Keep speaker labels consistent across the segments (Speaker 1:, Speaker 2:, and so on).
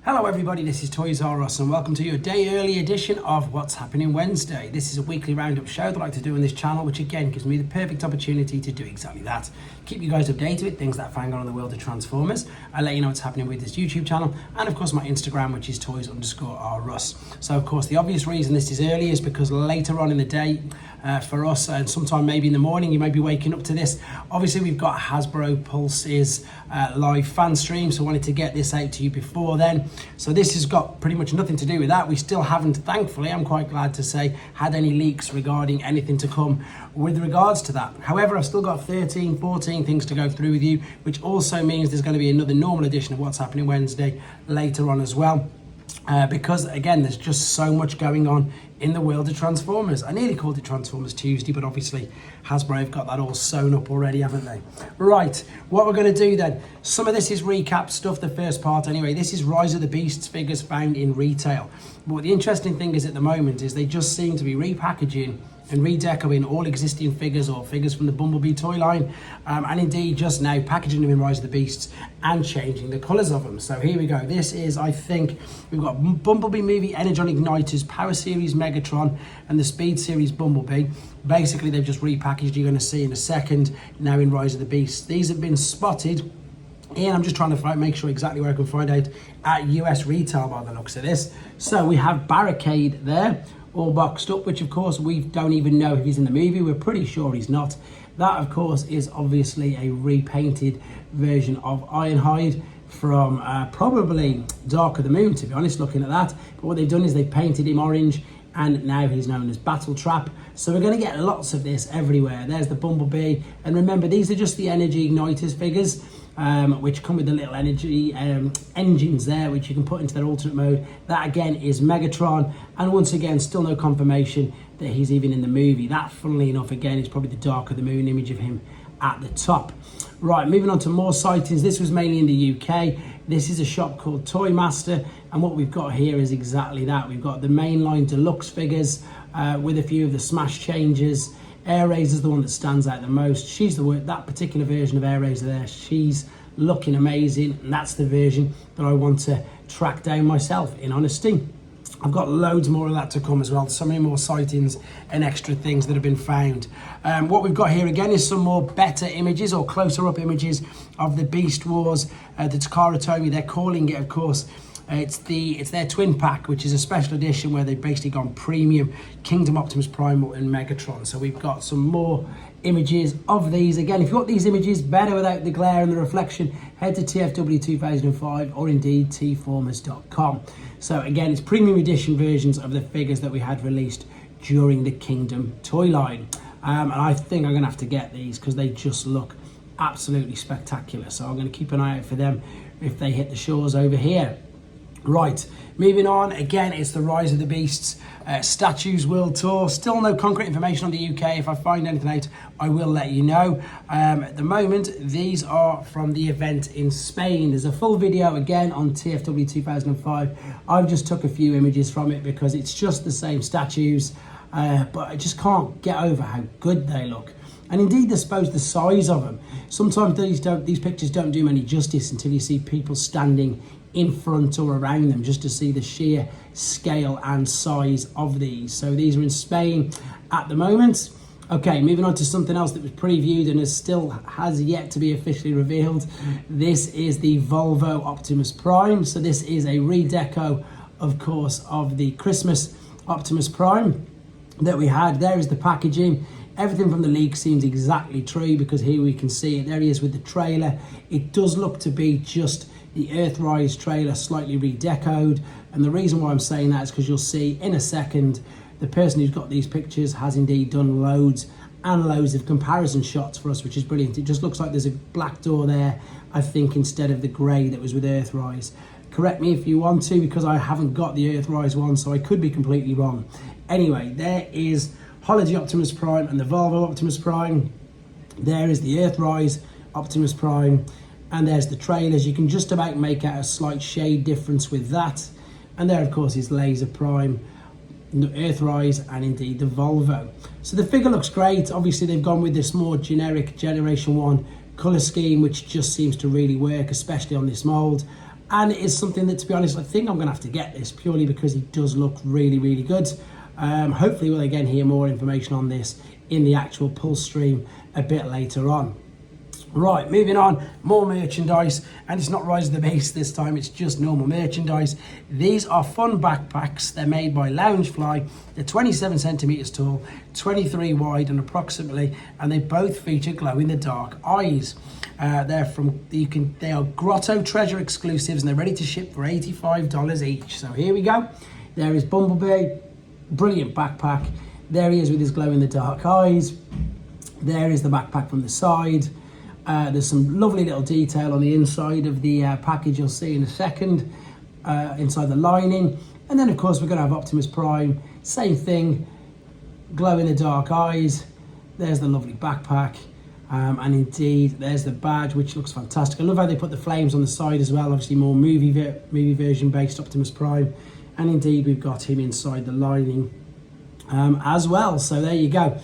Speaker 1: Hello everybody, this is Toys R Us and welcome to your day early edition of What's Happening Wednesday. This is a weekly roundup show that I like to do on this channel, which again gives me the perfect opportunity to do exactly that. Keep you guys updated with things that are going on in the world of Transformers. I let you know what's happening with this YouTube channel and of course my Instagram, which is toys_r_us. So of course the obvious reason this is early is because later on in the day for us, and sometime maybe in the morning, you may be waking up to this. Obviously we've got Hasbro Pulse's live fan stream, so I wanted to get this out to you before then. So this has got pretty much nothing to do with that. We still haven't, thankfully, I'm quite glad to say, had any leaks regarding anything to come with regards to that. However, I've still got 13, 14 things to go through with you, which also means there's going to be another normal edition of What's Happening Wednesday later on as well. Because again, there's just so much going on in the world of Transformers. I nearly called it Transformers Tuesday, but obviously Hasbro have got that all sewn up already, haven't they? Right, what we're going to do then, some of this is recap stuff, the first part anyway. This is Rise of the Beasts figures found in retail. But what the interesting thing is at the moment is they just seem to be repackaging and redecoing all existing figures or figures from the Bumblebee toy line, and indeed just now packaging them in Rise of the Beasts and changing the colours of them. So here we go. This is, I think, we've got Bumblebee Movie Energon Igniters, Power Series Megatron and the Speed Series Bumblebee. Basically they've just repackaged, you're going to see in a second, now in Rise of the Beasts. These have been spotted, and I'm just trying to make sure exactly where I can find out, at US retail by the looks of this. So we have Barricade there, all boxed up, which of course we don't even know if he's in the movie. We're pretty sure he's not. That of course is obviously a repainted version of Ironhide from probably Dark of the Moon, to be honest, looking at that. But what they've done is they've painted him orange, and now he's known as Battle Trap. So we're going to get lots of this everywhere. There's the Bumblebee, and remember, these are just the Energy Igniters figures, which come with the little energy engines there, which you can put into their alternate mode. That again is Megatron, and once again, still no confirmation that he's even in the movie. That, funnily enough, again, is probably the Dark of the Moon image of him at the top. Right, moving on to more sightings. This was mainly in the UK. This is a shop called Toy Master, and what we've got here is exactly that. We've got the mainline deluxe figures with a few of the smash changes. Air Razor's the one that stands out the most. She's that particular version of Air Razor there. She's looking amazing, and that's the version that I want to track down myself, in honesty. I've got loads more of that to come as well. So many more sightings and extra things that have been found. What we've got here again is some more better images or closer up images of the Beast Wars, the Takara Tomy. They're calling it, of course, it's their twin pack, which is a special edition where they've basically gone premium Kingdom Optimus Prime and Megatron. So we've got some more images of these. Again, if you want these images better without the glare and the reflection, head to TFW 2005 or indeed tformers.com. So again, it's premium edition versions of the figures that we had released during the Kingdom toy line. And I think I'm going to have to get these because they just look absolutely spectacular. So I'm going to keep an eye out for them if they hit the shores over here. Right, moving on, again, it's the Rise of the Beasts Statues World Tour. Still no concrete information on the UK. If I find anything out, I will let you know. At the moment, these are from the event in Spain. There's a full video, again, on TFW 2005. I've just took a few images from it because it's just the same statues, but I just can't get over how good they look. And indeed, I suppose the size of them. Sometimes these pictures don't do them any justice until you see people standing in front or around them, just to see the sheer scale and size of these. So these are in Spain at the moment. Okay, moving on to something else that was previewed and has yet to be officially revealed. This is the Volvo Optimus Prime. So this is a redeco, of course, of the Christmas Optimus Prime that we had. There is the packaging. Everything from the leak seems exactly true because here we can see it. There he is with the trailer. It does look to be just the Earthrise trailer slightly redecoed. And the reason why I'm saying that is because you'll see in a second, the person who's got these pictures has indeed done loads and loads of comparison shots for us, which is brilliant. It just looks like there's a black door there, I think, instead of the grey that was with Earthrise. Correct me if you want to, because I haven't got the Earthrise one, so I could be completely wrong. Anyway, there is Holiday Optimus Prime and the Volvo Optimus Prime. There is the Earthrise Optimus Prime, and there's the trailers. You can just about make out a slight shade difference with that. And there, of course, is Laser Prime, Earthrise, and indeed the Volvo. So the figure looks great. Obviously, they've gone with this more generic Generation 1 colour scheme, which just seems to really work, especially on this mould. And it is something that, to be honest, I think I'm going to have to get this purely because he does look really, really good. Hopefully we'll again hear more information on this in the actual pulse stream a bit later on. Right, moving on, more merchandise, and it's not Rise of the Beast this time, it's just normal merchandise. These are fun backpacks. They're made by Loungefly. They're 27 centimeters tall, 23 wide and approximately, and they both feature glow-in-the-dark eyes. They are Grotto Treasure exclusives, and they're ready to ship for $85 each. So here we go. There is Bumblebee, brilliant backpack. There he is with his glow-in-the-dark eyes. There is the backpack from the side. There's some lovely little detail on the inside of the package you'll see in a second, inside the lining. And then of course we're going to have Optimus Prime, same thing, glow in the dark eyes. There's the lovely backpack, and indeed there's the badge, which looks fantastic. I love how they put the flames on the side as well, obviously more movie version based Optimus Prime. And indeed we've got him inside the lining as well. So there you go.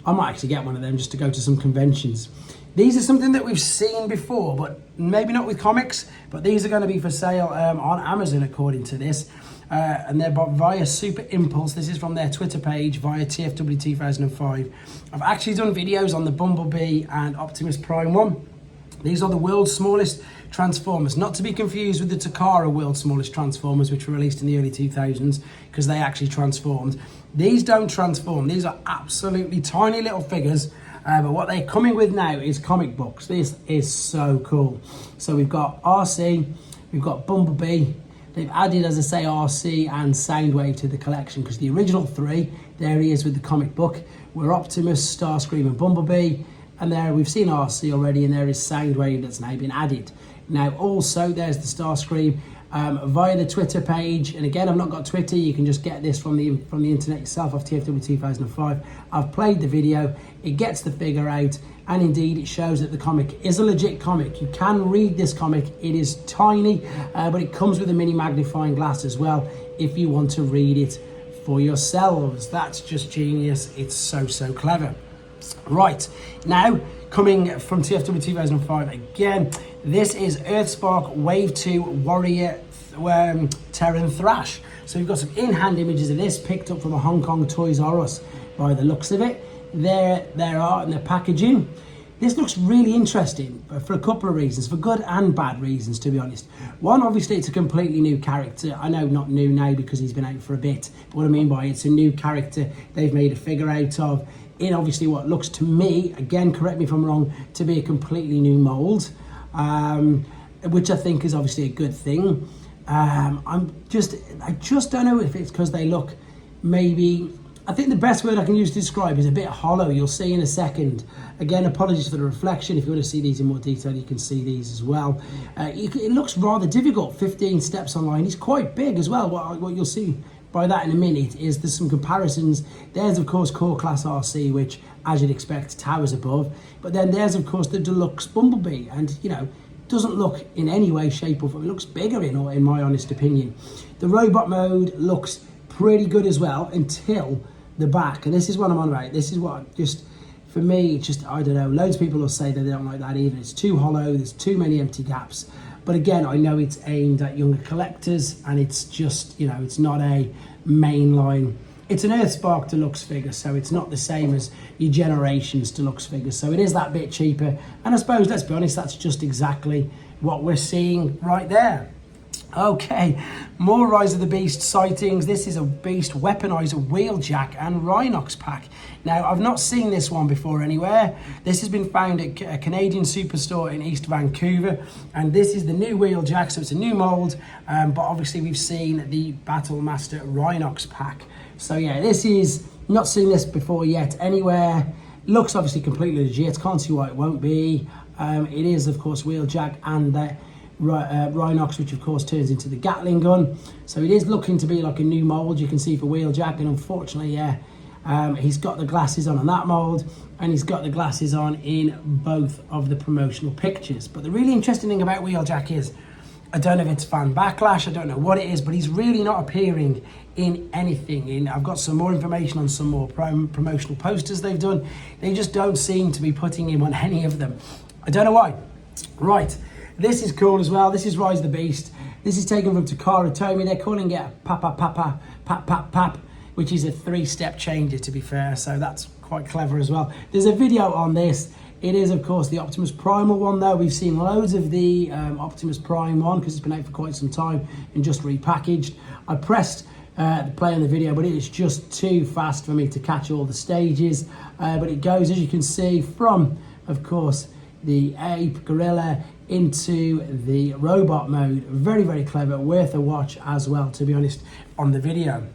Speaker 1: I might actually get one of them just to go to some conventions. These are something that we've seen before, but maybe not with comics, but these are going to be for sale on Amazon, according to this. And they're bought via Super Impulse. This is from their Twitter page via TFW 2005. I've actually done videos on the Bumblebee and Optimus Prime one. These are the world's smallest Transformers, not to be confused with the Takara world's smallest Transformers, which were released in the early 2000s, because they actually transformed. These don't transform. These are absolutely tiny little figures. But what they're coming with now is comic books. This is so cool. So we've got RC, we've got Bumblebee. They've added, as I say, RC and Soundwave to the collection, because the original three, there he is with the comic book, were Optimus, Starscream and Bumblebee. And there we've seen RC already, and there is Soundwave that's now been added. Now also there's the Starscream via the Twitter page, and again I've not got Twitter, you can just get this from the internet yourself off TFW 2005. I've played the video, it gets the figure out, and indeed it shows that the comic is a legit comic. You can read this comic, it is tiny, but it comes with a mini magnifying glass as well if you want to read it for yourselves. That's just genius, it's so clever. Right, now coming from TFW 2005 again, this is Earthspark Wave 2 Warrior Terran Thrash. So we've got some in-hand images of this picked up from a Hong Kong Toys R Us by the looks of it. There are in the packaging. This looks really interesting for a couple of reasons, for good and bad reasons, to be honest. One, obviously it's a completely new character. I know not new now because he's been out for a bit, but what I mean by it's a new character they've made a figure out of in obviously what looks to me, again correct me if I'm wrong, to be a completely new mould, which I think is obviously a good thing. I just don't know if it's because they look maybe, I think the best word I can use to describe is a bit hollow. You'll see in a second. Again, apologies for the reflection. If you want to see these in more detail, you can see these as well. It looks rather difficult. 15 steps online. He's quite big as well. What you'll see by that in a minute is there's some comparisons. There's of course core class RC, which as you'd expect towers above, but then there's of course the deluxe Bumblebee, and you know, doesn't look in any way, shape or form, it looks bigger in my honest opinion. The robot mode looks pretty good as well until the back, and this is what I'm on about. This is what just, for me, just, I don't know, loads of people will say that they don't like that either. It's too hollow, there's too many empty gaps. But again, I know it's aimed at younger collectors, and it's just, you know, it's not a mainline. It's an Earthspark Deluxe figure, so it's not the same as your Generations Deluxe figures. So it is that bit cheaper. And I suppose, let's be honest, that's just exactly what we're seeing right there. Okay, more Rise of the Beast sightings. This is a Beast Weaponizer Wheeljack and Rhinox pack. Now, I've not seen this one before anywhere. This has been found at a Canadian superstore in East Vancouver, and this is the new Wheeljack, so it's a new mould, but obviously we've seen the Battle Master Rhinox pack. So yeah, this is, not seen this before yet anywhere. Looks obviously completely legit, can't see why it won't be. It is of course Wheeljack and the Rhinox, which of course turns into the Gatling gun. So it is looking to be like a new mould, you can see, for Wheeljack, and unfortunately, yeah, he's got the glasses on that mould, and he's got the glasses on in both of the promotional pictures. But the really interesting thing about Wheeljack is, I don't know if it's fan backlash, I don't know what it is, but he's really not appearing in anything. I've got some more information on some more promotional posters they've done. They just don't seem to be putting him on any of them. I don't know why. Right. This is cool as well. This is Rise of the Beast. This is taken from ROTB. They're calling it a papa papa pap pap pap, which is a 3-step changer, to be fair, so that's quite clever as well. There's a video on this. It is, of course, the Optimus Primal one, though. We've seen loads of the Optimus Prime one because it's been out for quite some time and just repackaged. I pressed the play on the video, but it is just too fast for me to catch all the stages. But it goes, as you can see, from, of course, the ape, gorilla, into the robot mode. Very, very clever. Worth a watch as well, to be honest, on the video.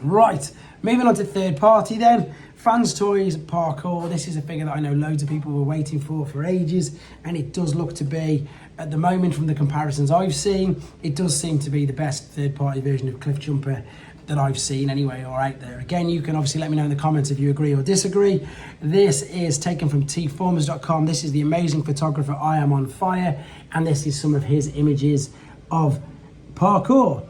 Speaker 1: Right, moving on to third party then. Fans Toys Parkour. This is a figure that I know loads of people were waiting for ages, and it does look to be, at the moment, from the comparisons I've seen, it does seem to be the best third-party version of cliffjjmper that I've seen anyway, or out there. Again, you can obviously let me know in the comments if you agree or disagree. This is taken from tformers.com. This is the amazing photographer I Am On Fire, and this is some of his images of Parkour.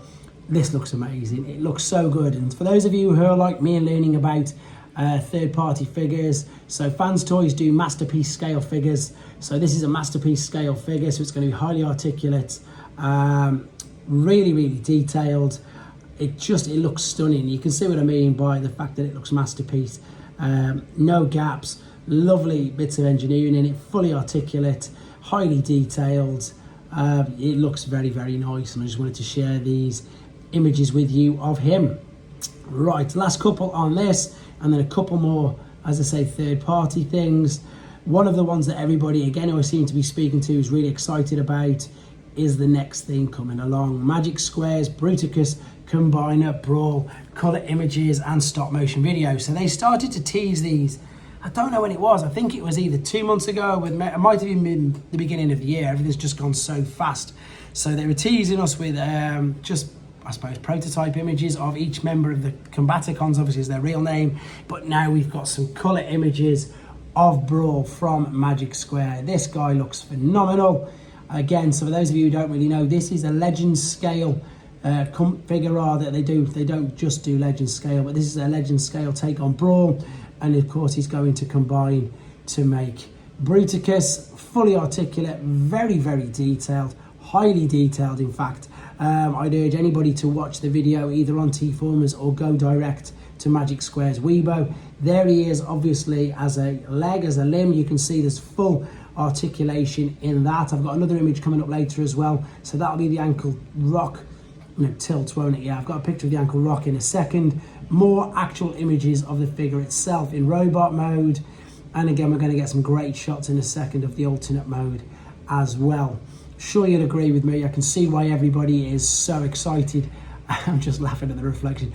Speaker 1: This looks amazing. It looks so good, and for those of you who are like me and learning about third-party figures, so Fans Toys do masterpiece scale figures. So this is a masterpiece scale figure, so it's going to be highly articulate, really, really detailed. It looks stunning. You can see what I mean by the fact that it looks masterpiece. No gaps, lovely bits of engineering in it, fully articulate, highly detailed. It looks very, very nice, and I just wanted to share these images with you of him. Right, last couple on this, and then a couple more, as I say, third-party things. One of the ones that everybody, again, who I seem to be speaking to is really excited about is the next thing coming along. Magic Squares, Bruticus, Combiner, Brawl, colour images, and stop-motion videos. So they started to tease these, I don't know when it was. I think it was either 2 months ago, it might have been the beginning of the year. Everything's just gone so fast. So they were teasing us with just, I suppose, prototype images of each member of the Combaticons, obviously is their real name, but now we've got some colour images of Brawl from Magic Square. This guy looks phenomenal. Again, so for those of you who don't really know, this is a Legend scale figure that they don't just do Legend scale, but this is a Legend scale take on Brawl, and of course he's going to combine to make Bruticus. Fully articulate, very, very detailed, highly detailed in fact. I'd urge anybody to watch the video either on tformers or go direct to Magic Square's Weibo. There he is, obviously, as a leg, as a limb. You can see there's full articulation in that. I've got another image coming up later as well, so that'll be the ankle rock, tilt, won't it? Yeah, I've got a picture of the ankle rock in a second. More actual images of the figure itself in robot mode, and again we're going to get some great shots in a second of the alternate mode as well. Sure, you'd agree with me. I can see why everybody is so excited. I'm just laughing at the reflection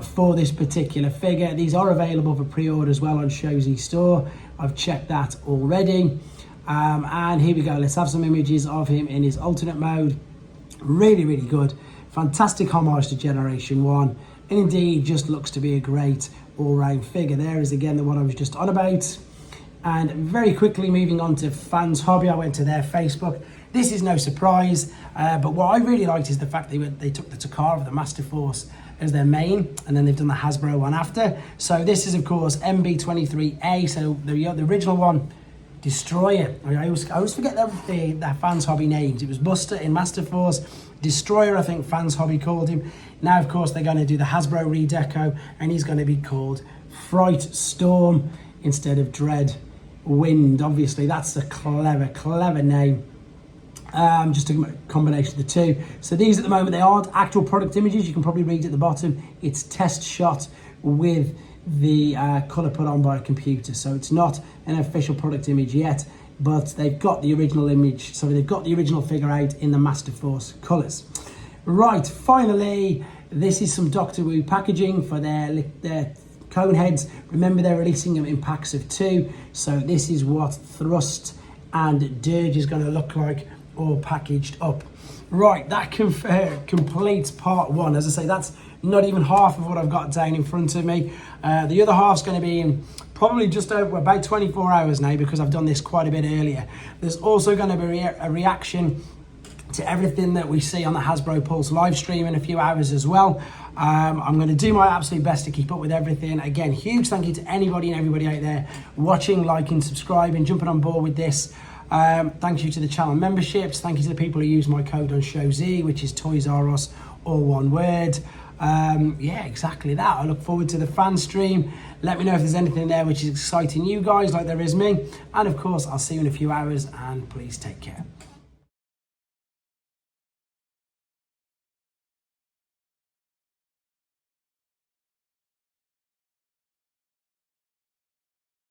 Speaker 1: for this particular figure. These are available for pre-order as well on Shozy Store. I've checked that already. And here we go. Let's have some images of him in his alternate mode. Really, really good. Fantastic homage to Generation 1. And indeed, just looks to be a great all-round figure. There is again the one I was just on about. And very quickly moving on to Fans Hobby, I went to their Facebook. This is no surprise, but what I really liked is the fact they took the Takara of the Master Force as their main, and then they've done the Hasbro one after. So this is, of course, MB23A, so the original one, Destroyer. I always forget the Fans Hobby names. It was Buster in Master Force, Destroyer, I think Fans Hobby called him. Now, of course, they're going to do the Hasbro redeco, and he's going to be called Fright Storm instead of Dread Wind. Obviously, that's a clever, clever name. Just a combination of the two. So these at the moment, they aren't actual product images. You can probably read at the bottom. It's test shot with the colour put on by a computer. So it's not an official product image yet, but they've got the original image. So they've got the original figure out in the Master Force colours. Right, finally, this is some Doctor Who packaging for their cone heads. Remember, they're releasing them in packs of 2. So this is what Thrust and Dirge is going to look like, all packaged up. Right, that completes part 1. As I say, that's not even half of what I've got down in front of me. The other half's going to be in probably just over about 24 hours now, because I've done this quite a bit earlier. There's also going to be a reaction to everything that we see on the Hasbro Pulse live stream in a few hours as well. I'm going to do my absolute best to keep up with everything. Again, huge thank you to anybody and everybody out there watching, liking, subscribing, jumping on board with this. Thank you to the channel memberships. Thank you to the people who use my code on ShowZ, which is Toys R Us, all one word. Yeah, exactly that. I look forward to the fan stream. Let me know if there's anything there which is exciting you guys like there is me. And of course, I'll see you in a few hours, and please take care.